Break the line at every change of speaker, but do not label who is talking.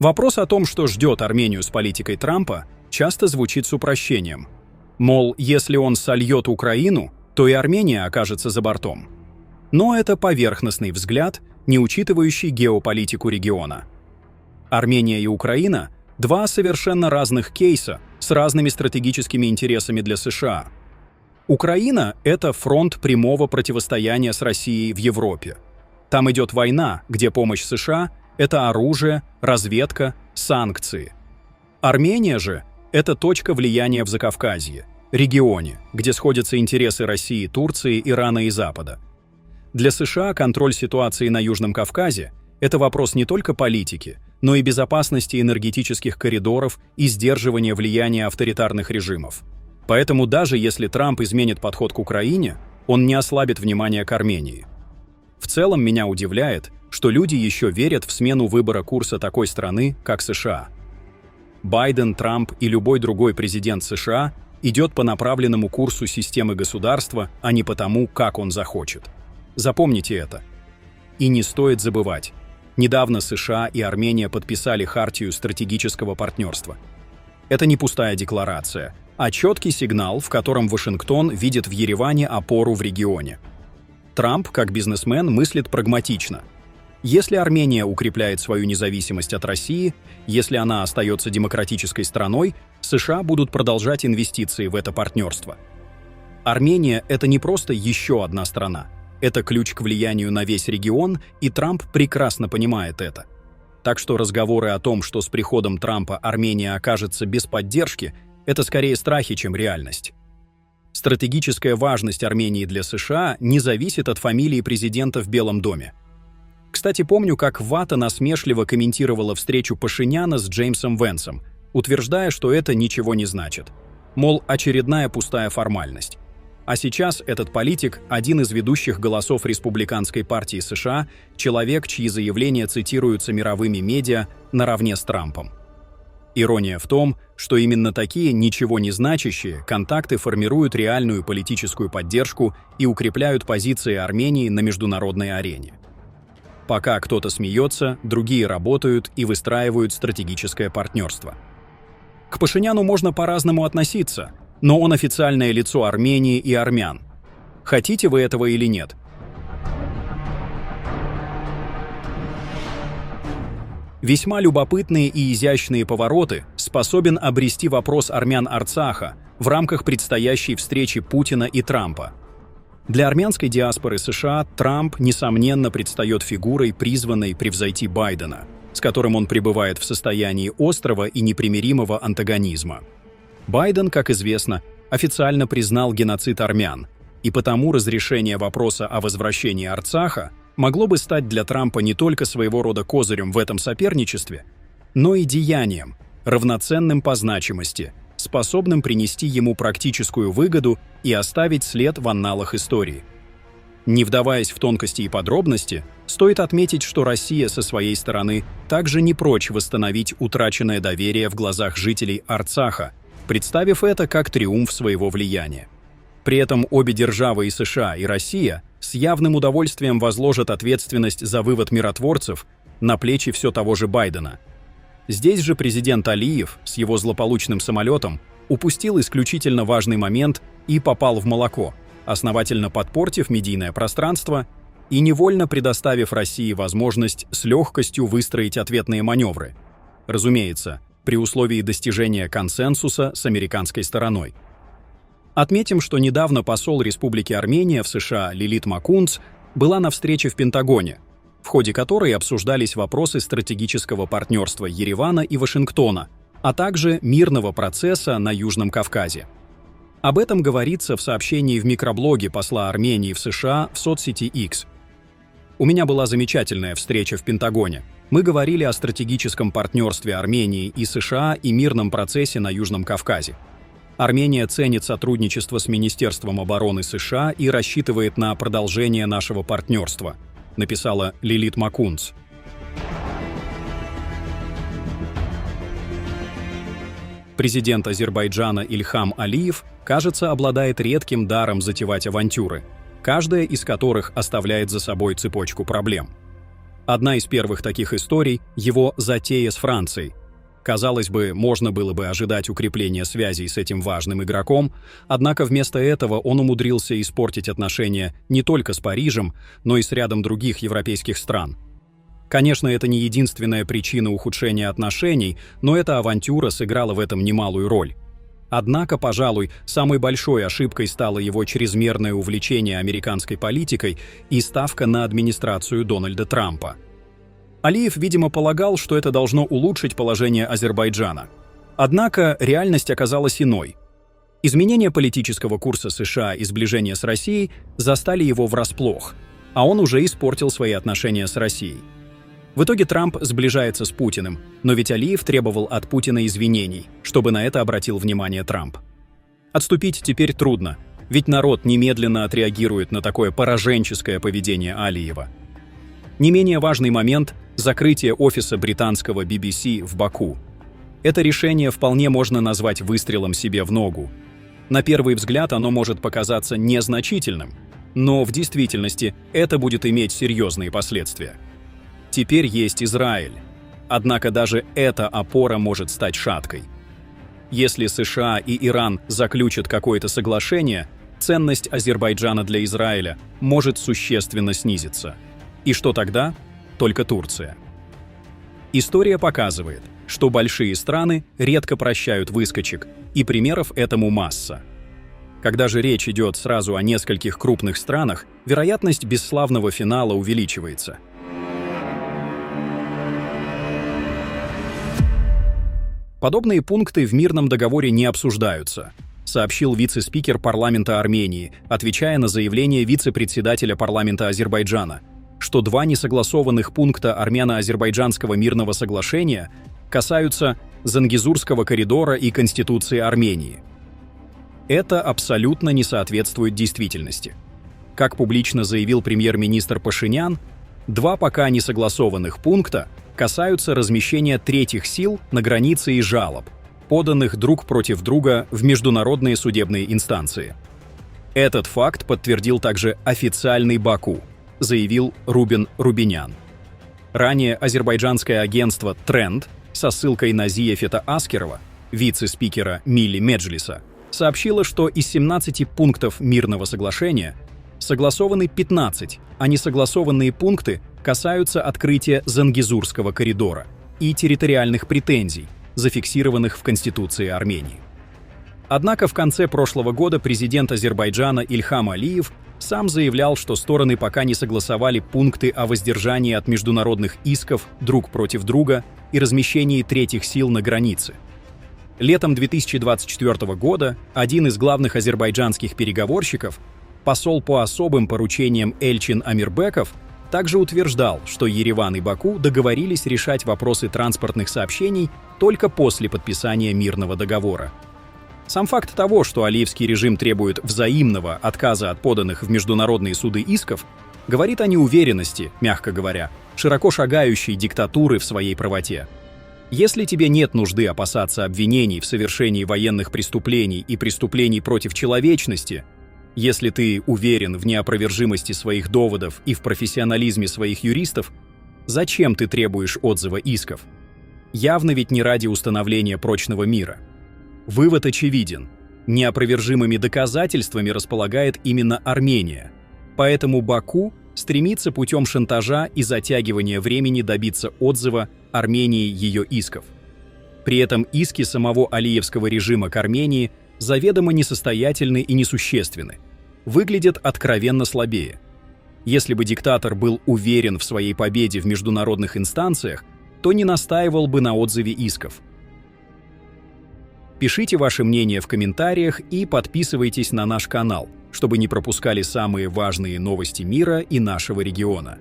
Вопрос о том, что ждет Армению с политикой Трампа, часто звучит с упрощением. Мол, если он сольет Украину, то и Армения окажется за бортом. Но это поверхностный взгляд, не учитывающий геополитику региона. Армения и Украина – два совершенно разных кейса с разными стратегическими интересами для США. Украина – это фронт прямого противостояния с Россией в Европе. Там идет война, где помощь США – это оружие, разведка, санкции. Армения же – это точка влияния в Закавказье, регионе, где сходятся интересы России, Турции, Ирана и Запада. Для США контроль ситуации на Южном Кавказе – это вопрос не только политики, но и безопасности энергетических коридоров и сдерживания влияния авторитарных режимов. Поэтому даже если Трамп изменит подход к Украине, он не ослабит внимание к Армении. В целом меня удивляет, что люди еще верят в смену выбора курса такой страны, как США. Байден, Трамп и любой другой президент США идет по направленному курсу системы государства, а не по тому, как он захочет. Запомните это. И не стоит забывать. Недавно США и Армения подписали Хартию стратегического партнерства. Это не пустая декларация, а четкий сигнал, в котором Вашингтон видит в Ереване опору в регионе. Трамп, как бизнесмен, мыслит прагматично. Если Армения укрепляет свою независимость от России, если она остается демократической страной, США будут продолжать инвестиции в это партнерство. Армения – это не просто еще одна страна. Это ключ к влиянию на весь регион, и Трамп прекрасно понимает это. Так что разговоры о том, что с приходом Трампа Армения окажется без поддержки, это скорее страхи, чем реальность. Стратегическая важность Армении для США не зависит от фамилии президента в Белом доме. Кстати, помню, как ВАТА насмешливо комментировала встречу Пашиняна с Джеймсом Венсом, утверждая, что это ничего не значит. Мол, очередная пустая формальность. А сейчас этот политик – один из ведущих голосов Республиканской партии США, человек, чьи заявления цитируются мировыми медиа наравне с Трампом. Ирония в том, что именно такие ничего не значащие контакты формируют реальную политическую поддержку и укрепляют позиции Армении на международной арене. Пока кто-то смеется, другие работают и выстраивают стратегическое партнерство. К Пашиняну можно по-разному относиться, но он официальное лицо Армении и армян. Хотите вы этого или нет? Весьма любопытные и изящные повороты способен обрести вопрос армян Арцаха в рамках предстоящей встречи Путина и Трампа. Для армянской диаспоры США Трамп, несомненно, предстает фигурой, призванной превзойти Байдена, с которым он пребывает в состоянии острого и непримиримого антагонизма. Байден, как известно, официально признал геноцид армян, и потому разрешение вопроса о возвращении Арцаха могло бы стать для Трампа не только своего рода козырем в этом соперничестве, но и деянием, равноценным по значимости, способным принести ему практическую выгоду и оставить след в анналах истории. Не вдаваясь в тонкости и подробности, стоит отметить, что Россия со своей стороны также не прочь восстановить утраченное доверие в глазах жителей Арцаха, представив это как триумф своего влияния. При этом обе державы, и США, и Россия, с явным удовольствием возложат ответственность за вывод миротворцев на плечи все того же Байдена. Здесь же президент Алиев с его злополучным самолетом упустил исключительно важный момент и попал в молоко, основательно подпортив медийное пространство и невольно предоставив России возможность с легкостью выстроить ответные маневры. Разумеется, при условии достижения консенсуса с американской стороной. Отметим, что недавно посол Республики Армения в США Лилит Макунц была на встрече в Пентагоне, в ходе которой обсуждались вопросы стратегического партнерства Еревана и Вашингтона, а также мирного процесса на Южном Кавказе. Об этом говорится в сообщении в микроблоге посла Армении в США в соцсети X. У меня была замечательная встреча в Пентагоне. Мы говорили о стратегическом партнерстве Армении и США и мирном процессе на Южном Кавказе. Армения ценит сотрудничество с Министерством обороны США и рассчитывает на продолжение нашего партнерства, написала Лилит Макунц. Президент Азербайджана Ильхам Алиев, кажется, обладает редким даром затевать авантюры, каждая из которых оставляет за собой цепочку проблем. Одна из первых таких историй – его затея с Францией. Казалось бы, можно было бы ожидать укрепления связей с этим важным игроком, однако вместо этого он умудрился испортить отношения не только с Парижем, но и с рядом других европейских стран. Конечно, это не единственная причина ухудшения отношений, но эта авантюра сыграла в этом немалую роль. Однако, пожалуй, самой большой ошибкой стало его чрезмерное увлечение американской политикой и ставка на администрацию Дональда Трампа. Алиев, видимо, полагал, что это должно улучшить положение Азербайджана. Однако реальность оказалась иной. Изменение политического курса США и сближение с Россией застали его врасплох, а он уже испортил свои отношения с Россией. В итоге Трамп сближается с Путиным, но ведь Алиев требовал от Путина извинений, чтобы на это обратил внимание Трамп. Отступить теперь трудно, ведь народ немедленно отреагирует на такое пораженческое поведение Алиева. Не менее важный момент – закрытие офиса британского BBC в Баку. Это решение вполне можно назвать выстрелом себе в ногу. На первый взгляд оно может показаться незначительным, но в действительности это будет иметь серьезные последствия. Теперь есть Израиль. Однако даже эта опора может стать шаткой. Если США и Иран заключат какое-то соглашение, ценность Азербайджана для Израиля может существенно снизиться. И что тогда? Только Турция. История показывает, что большие страны редко прощают выскочек, и примеров этому масса. Когда же речь идет сразу о нескольких крупных странах, вероятность бесславного финала увеличивается. Подобные пункты в мирном договоре не обсуждаются, сообщил вице-спикер парламента Армении, отвечая на заявление вице-председателя парламента Азербайджана, что два несогласованных пункта армяно-азербайджанского мирного соглашения касаются Зангезурского коридора и Конституции Армении. Это абсолютно не соответствует действительности. Как публично заявил премьер-министр Пашинян, два пока несогласованных пункта касаются размещения третьих сил на границе и жалоб, поданных друг против друга в международные судебные инстанции. Этот факт подтвердил также официальный Баку, заявил Рубин Рубинян. Ранее азербайджанское агентство «Тренд» со ссылкой на Зияфета Аскерова, вице-спикера Милли Меджлиса, сообщило, что из 17 пунктов мирного соглашения согласованы 15, а несогласованные пункты касаются открытия Зангезурского коридора и территориальных претензий, зафиксированных в Конституции Армении. Однако в конце прошлого года президент Азербайджана Ильхам Алиев сам заявлял, что стороны пока не согласовали пункты о воздержании от международных исков друг против друга и размещении третьих сил на границе. Летом 2024 года один из главных азербайджанских переговорщиков, посол по особым поручениям Эльчин Амирбеков, также утверждал, что Ереван и Баку договорились решать вопросы транспортных сообщений только после подписания мирного договора. Сам факт того, что алиевский режим требует взаимного отказа от поданных в международные суды исков, говорит о неуверенности, мягко говоря, широко шагающей диктатуры в своей правоте. Если тебе нет нужды опасаться обвинений в совершении военных преступлений и преступлений против человечности, если ты уверен в неопровержимости своих доводов и в профессионализме своих юристов, зачем ты требуешь отзыва исков? Явно ведь не ради установления прочного мира. Вывод очевиден. Неопровержимыми доказательствами располагает именно Армения. Поэтому Баку стремится путем шантажа и затягивания времени добиться отзыва Армении ее исков. При этом иски самого алиевского режима к Армении заведомо несостоятельны и несущественны, выглядят откровенно слабее. Если бы диктатор был уверен в своей победе в международных инстанциях, то не настаивал бы на отзыве исков. Пишите ваше мнение в комментариях и подписывайтесь на наш канал, чтобы не пропускали самые важные новости мира и нашего региона.